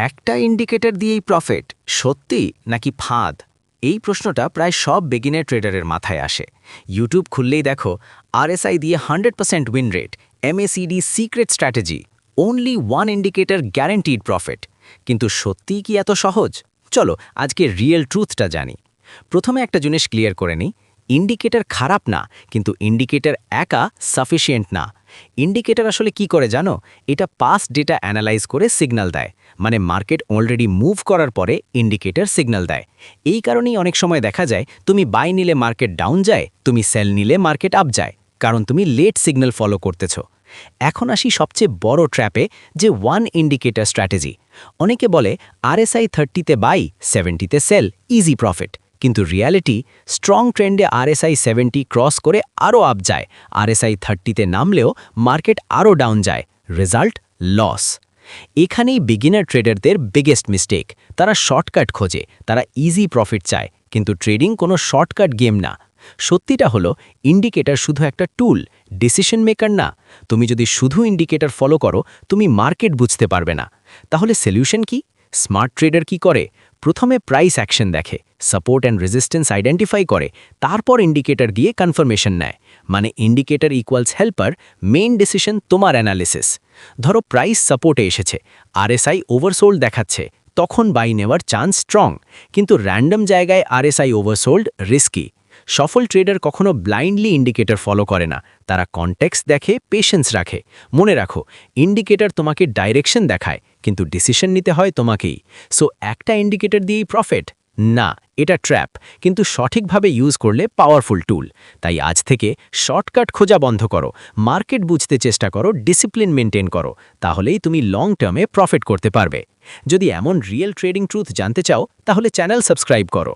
একটা ইন্ডিকেটর দিয়েই প্রফিট সত্যি নাকি ফাঁদ? এই প্রশ্নটা প্রায় সব বিগিনার ট্রেডারের মাথায় আসে। ইউটিউব খুললেই দেখো আরএসআই দিয়ে 100% win rate, MACD secret strategy, only one indicator guaranteed profit. কিন্তু সত্যিই কি এত সহজ? চলো আজকে রিয়েল ট্রুথটা জানি। প্রথমে একটা জিনিস ক্লিয়ার করে নিই, ইন্ডিকেটর খারাপ না, কিন্তু ইন্ডিকেটর একা সাফিসিয়েন্ট না। ইন্ডিকেটর আসলে কি করে জানো? এটা পাস্ট ডেটা অ্যানালাইজ করে সিগন্যাল দেয়, মানে মার্কেট অলরেডি মুভ করার পরে ইন্ডিকেটর সিগন্যাল দেয়। এই কারণেই অনেক সময় দেখা যায় তুমি বাই নিলে মার্কেট ডাউন যায়, তুমি সেল নিলে মার্কেট আপ যায়, কারণ তুমি লেট সিগন্যাল ফলো করতেছো। এখন আসি সবচেয়ে বড় ট্র্যাপে, যে ওয়ান ইন্ডিকেটর স্ট্র্যাটেজি। অনেকে বলে আরএসআই 30তে বাই, 70তে সেল, ইজি প্রফিট। কিন্তু রিয়ালিটি, স্ট্রং ট্রেন্ডে আরএসআই 70 ক্রস করে আরও আপ যায়, আরএসআই 30তে নামলেও মার্কেট আরও ডাউন যায়, রেজাল্ট লস। এখানেই বিগিনার ট্রেডারদের বিগেস্ট মিস্টেক। তারা শর্টকাট খোঁজে, তারা ইজি প্রফিট চায়, কিন্তু ট্রেডিং কোনো শর্টকাট গেম না। সত্যিটা হলো, ইন্ডিকেটর শুধু একটা টুল, ডিসিশন মেকার না। তুমি যদি শুধু ইন্ডিকেটর ফলো করো, তুমি মার্কেট বুঝতে পারবে না। তাহলে সলিউশন কি? স্মার্ট ট্রেডার কি করে? প্রথমে প্রাইস অ্যাকশন দেখে, সাপোর্ট অ্যান্ড রেজিস্ট্যান্স আইডেন্টিফাই করে, তারপর ইন্ডিকেটর দিয়ে কনফার্মেশন নেয়। মানে indicator equals helper, main decision তোমার অ্যানালিসিস। ধরো প্রাইস সাপোর্টে এসেছে, আরএসআই ওভারসোল্ড দেখাচ্ছে, তখন বাই নেওয়ার চান্স স্ট্রং। কিন্তু র্যান্ডম জায়গায় আরএসআই ওভারসোল্ড রিস্কি। সফল ট্রেডার কখনো ব্লাইন্ডলি ইন্ডিকেটর ফলো করে না, তারা কনটেক্সট দেখে, পেশেন্স রাখে। মনে রাখো, ইন্ডিকেটর তোমাকে ডাইরেকশন দেখায়, কিন্তু ডিসিশন নিতে হয় তোমাকেই। সো একটা ইন্ডিকেটর দিয়েই প্রফিট না, এটা ট্র্যাপ, কিন্তু সঠিকভাবে ইউজ করলে পাওয়ারফুল টুল। তাই আজ থেকে শর্টকাট খোঁজা বন্ধ করো, মার্কেট বুঝতে চেষ্টা করো, ডিসিপ্লিন মেনটেন করো, তাহলেই তুমি লং টার্মে প্রফিট করতে পারবে। যদি এমন রিয়েল ট্রেডিং ট্রুথ জানতে চাও, তাহলে চ্যানেল সাবস্ক্রাইব করো।